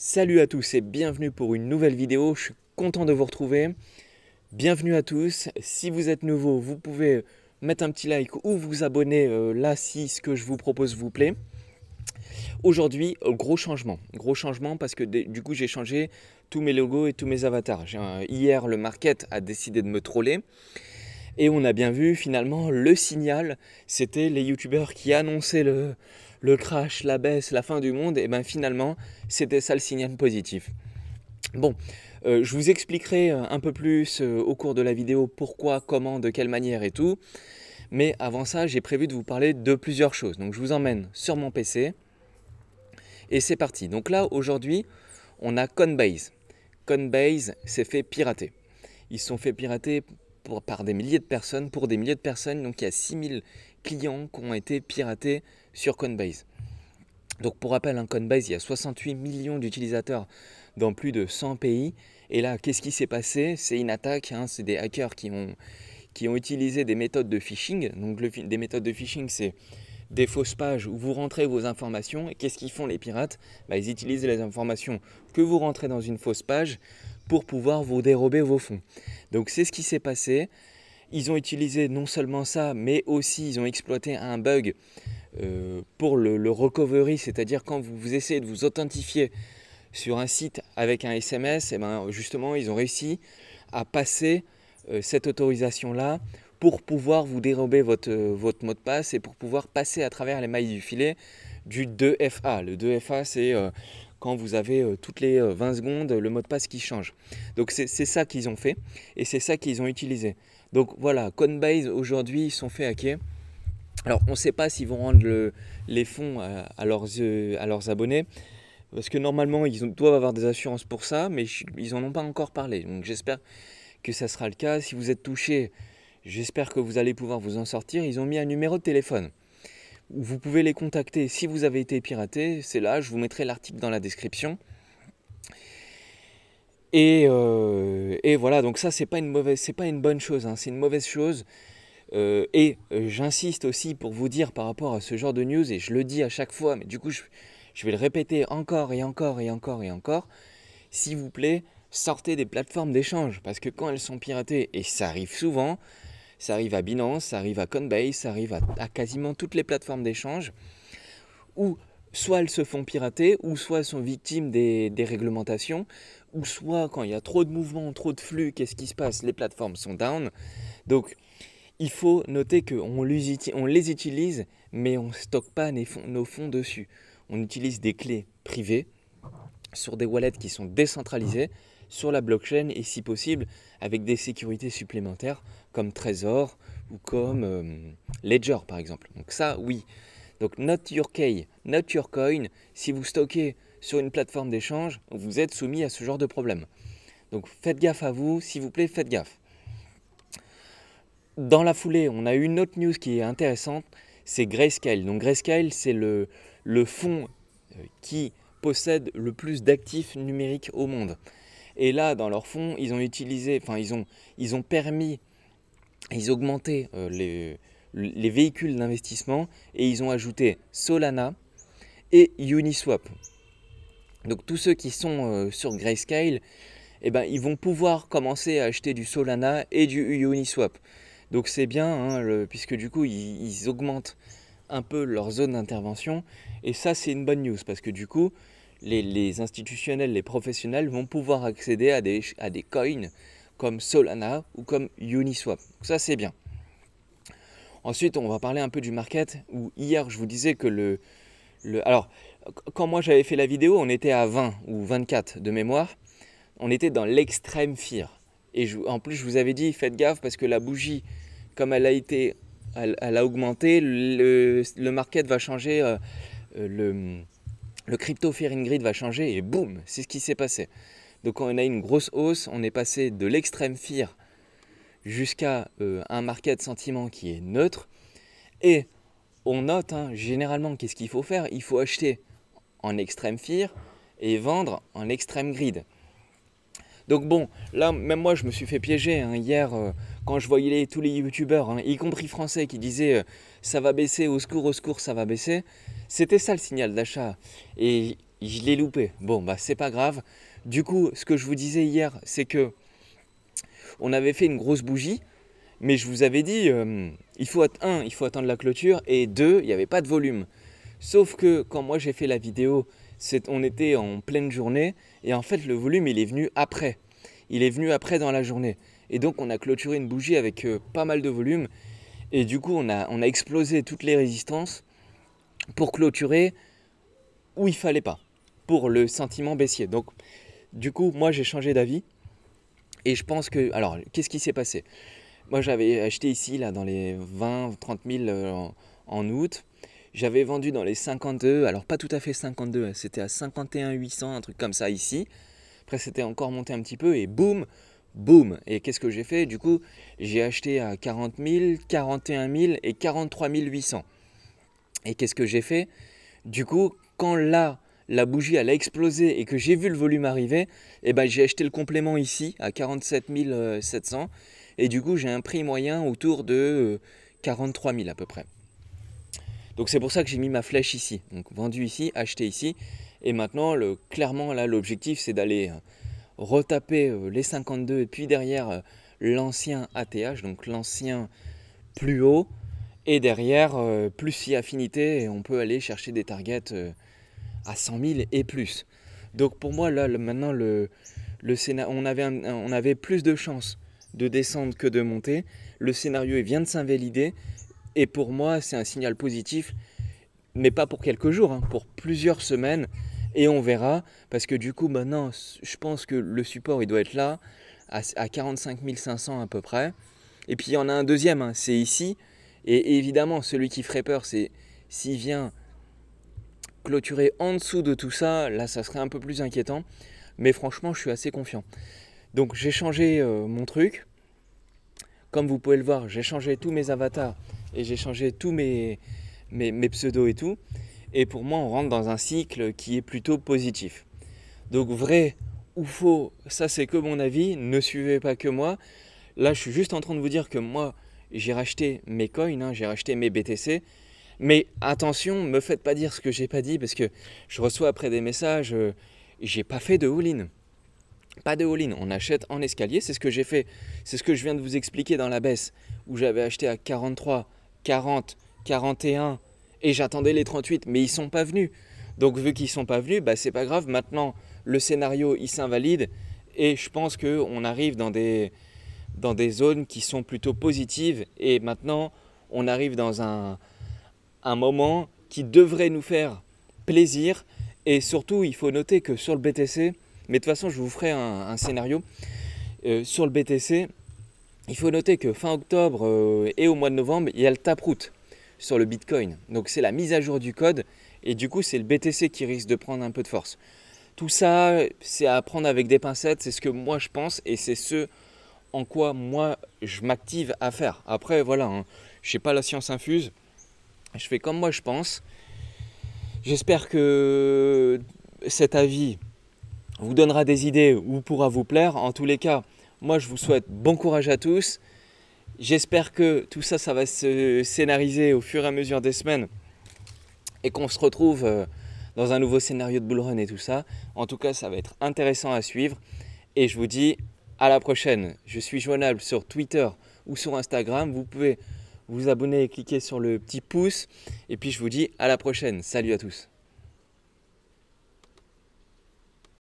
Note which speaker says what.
Speaker 1: Salut à tous et bienvenue pour une nouvelle vidéo, je suis content de vous retrouver. Bienvenue à tous, si vous êtes nouveau, vous pouvez mettre un petit like ou vous abonner là si ce que je vous propose vous plaît. Aujourd'hui, gros changement parce que du coup j'ai changé tous mes logos et tous mes avatars. Hier, le market a décidé de me troller. Et on a bien vu finalement le signal, c'était les youtubeurs qui annonçaient le crash, la baisse, la fin du monde. Et bien finalement, c'était ça le signal positif. Bon, je vous expliquerai un peu plus au cours de la vidéo pourquoi, comment, de quelle manière et tout. Mais avant ça, j'ai prévu de vous parler de plusieurs choses. Donc je vous emmène sur mon PC et c'est parti. Donc là, aujourd'hui, on a Coinbase. Coinbase s'est fait pirater. Ils se sont fait pirater par des milliers de personnes, pour des milliers de personnes. Donc il y a 6000 clients qui ont été piratés sur Coinbase. Donc pour rappel, Coinbase, il y a 68 millions d'utilisateurs dans plus de 100 pays. Et là, qu'est-ce qui s'est passé? C'est une attaque, c'est des hackers qui ont utilisé des méthodes de phishing. Donc des méthodes de phishing, c'est des fausses pages où vous rentrez vos informations. Et qu'est-ce qu'ils font les pirates? Ils utilisent les informations que vous rentrez dans une fausse page pour pouvoir vous dérober vos fonds. Donc c'est ce qui s'est passé. Ils ont utilisé non seulement ça, mais aussi ils ont exploité un bug pour le recovery, c'est-à-dire quand vous essayez de vous authentifier sur un site avec un SMS, et justement ils ont réussi à passer cette autorisation-là pour pouvoir vous dérober votre mot de passe et pour pouvoir passer à travers les mailles du filet du 2FA. Le 2FA, c'est quand vous avez toutes les 20 secondes le mot de passe qui change. Donc c'est ça qu'ils ont fait et c'est ça qu'ils ont utilisé. Donc voilà, Coinbase aujourd'hui ils sont fait hacker. Alors on ne sait pas s'ils vont rendre les fonds à leurs abonnés, parce que normalement ils doivent avoir des assurances pour ça, mais ils n'en ont pas encore parlé. Donc j'espère que ça sera le cas. Si vous êtes touché, j'espère que vous allez pouvoir vous en sortir. Ils ont mis un numéro de téléphone où vous pouvez les contacter si vous avez été piraté. C'est là, je vous mettrai l'article dans la description. Et voilà, donc ça c'est pas une bonne chose, c'est une mauvaise chose. J'insiste aussi pour vous dire par rapport à ce genre de news, et je le dis à chaque fois, mais du coup je vais le répéter encore et encore et encore et encore, s'il vous plaît, sortez des plateformes d'échange, parce que quand elles sont piratées, et ça arrive souvent, ça arrive à Binance, ça arrive à Coinbase, ça arrive à quasiment toutes les plateformes d'échange, où soit elles se font pirater, ou soit elles sont victimes des réglementations, ou soit quand il y a trop de mouvements, trop de flux, qu'est-ce qui se passe? Les plateformes sont down. Donc il faut noter qu'on les utilise, mais on ne stocke pas nos fonds dessus. On utilise des clés privées sur des wallets qui sont décentralisées sur la blockchain et si possible avec des sécurités supplémentaires comme Trezor ou comme Ledger par exemple. Donc ça oui. Donc not your key, not your coin. Si vous stockez sur une plateforme d'échange, vous êtes soumis à ce genre de problème. Donc faites gaffe à vous, s'il vous plaît, faites gaffe. Dans la foulée, on a une autre news qui est intéressante, c'est Grayscale. Donc Grayscale, c'est le fonds qui possède le plus d'actifs numériques au monde. Et là, dans leur fonds, ils ont augmenté les véhicules d'investissement et ils ont ajouté Solana et Uniswap. Donc tous ceux qui sont sur Grayscale, ils vont pouvoir commencer à acheter du Solana et du Uniswap. Donc c'est bien, puisque du coup ils augmentent un peu leur zone d'intervention. Et ça c'est une bonne news, parce que du coup les institutionnels, les professionnels vont pouvoir accéder à des coins comme Solana ou comme Uniswap. Donc ça c'est bien. Ensuite on va parler un peu du market, où hier je vous disais que alors quand moi j'avais fait la vidéo, on était à 20 ou 24 de mémoire. On était dans l'extrême fear. Et en plus, je vous avais dit, faites gaffe parce que la bougie, comme elle a augmenté, le market va changer, le crypto fearing grid va changer et boum, c'est ce qui s'est passé. Donc on a une grosse hausse, on est passé de l'extrême fear jusqu'à un market sentiment qui est neutre. Et on note, généralement, qu'est-ce qu'il faut faire? Il faut acheter en extrême fear et vendre en extrême grid. Donc bon, là, même moi, je me suis fait piéger hier quand je voyais tous les youtubeurs, y compris français, qui disaient ça va baisser, au secours, ça va baisser. C'était ça le signal d'achat. Et je l'ai loupé. Bon, bah c'est pas grave. Du coup, ce que je vous disais hier, c'est que on avait fait une grosse bougie, mais je vous avais dit, il faut attendre la clôture, et deux, il n'y avait pas de volume. Sauf que quand moi j'ai fait la vidéo, on était en pleine journée, et en fait le volume il est venu après. Il est venu après dans la journée. Et donc on a clôturé une bougie avec pas mal de volume, et du coup on a explosé toutes les résistances pour clôturer où il fallait pas, pour le sentiment baissier. Donc du coup moi j'ai changé d'avis, et je pense que... Alors qu'est-ce qui s'est passé? Moi j'avais acheté ici là dans les 20-30 000 en août. J'avais vendu dans les 52, alors pas tout à fait 52, c'était à 51 800, un truc comme ça ici. Après c'était encore monté un petit peu et boum, boum. Et qu'est-ce que j'ai fait? Du coup j'ai acheté à 40 000, 41 000 et 43 800. Et qu'est-ce que j'ai fait? Du coup quand là la bougie elle a explosé et que j'ai vu le volume arriver, eh ben, j'ai acheté le complément ici à 47 700. Et du coup j'ai un prix moyen autour de 43 000 à peu près. Donc c'est pour ça que j'ai mis ma flèche ici. Donc vendu ici, acheté ici. Et maintenant, clairement, là, l'objectif, c'est d'aller retaper les 52 et puis derrière l'ancien ATH, donc l'ancien plus haut. Et derrière, plus si affinité, et on peut aller chercher des targets à 100 000 et plus. Donc pour moi, là, maintenant, on avait plus de chances de descendre que de monter. Le scénario il vient de s'invalider. Et pour moi, c'est un signal positif, mais pas pour quelques jours, hein, pour plusieurs semaines. Et on verra, parce que du coup, maintenant, je pense que le support, il doit être là, à 45 500 à peu près. Et puis, il y en a un deuxième, hein, c'est ici. Et évidemment, celui qui ferait peur, c'est s'il vient clôturer en dessous de tout ça, là, ça serait un peu plus inquiétant. Mais franchement, je suis assez confiant. Donc, j'ai changé mon truc. Comme vous pouvez le voir, j'ai changé tous mes avatars et j'ai changé tous mes pseudos et tout. Et pour moi, on rentre dans un cycle qui est plutôt positif. Donc vrai ou faux, ça c'est que mon avis, ne suivez pas que moi. Là, je suis juste en train de vous dire que moi, j'ai racheté mes coins, hein, j'ai racheté mes BTC. Mais attention, me faites pas dire ce que j'ai pas dit, parce que je reçois après des messages, j'ai pas fait de all-in. Pas de all-in, on achète en escalier, c'est ce que j'ai fait. C'est ce que je viens de vous expliquer dans la baisse, où j'avais acheté à 43, 40, 41 et j'attendais les 38, mais ils sont pas venus. Donc vu qu'ils sont pas venus, bah, c'est pas grave, maintenant le scénario il s'invalide et je pense qu'on arrive dans des zones qui sont plutôt positives et maintenant on arrive dans un moment qui devrait nous faire plaisir. Et surtout il faut noter que sur le BTC, mais de toute façon je vous ferai un scénario sur le BTC, il faut noter que fin octobre et au mois de novembre, il y a le taproot sur le Bitcoin. Donc c'est la mise à jour du code et du coup c'est le BTC qui risque de prendre un peu de force. Tout ça, c'est à prendre avec des pincettes, c'est ce que moi je pense et c'est ce en quoi moi je m'active à faire. Après voilà, hein, je n'ai pas la science infuse, je fais comme moi je pense. J'espère que cet avis vous donnera des idées ou pourra vous plaire. En tous les cas, moi je vous souhaite bon courage à tous. J'espère que tout ça, ça va se scénariser au fur et à mesure des semaines et qu'on se retrouve dans un nouveau scénario de bull run et tout ça. En tout cas, ça va être intéressant à suivre et je vous dis à la prochaine. Je suis joignable sur Twitter ou sur Instagram. Vous pouvez vous abonner et cliquer sur le petit pouce et puis je vous dis à la prochaine. Salut à tous.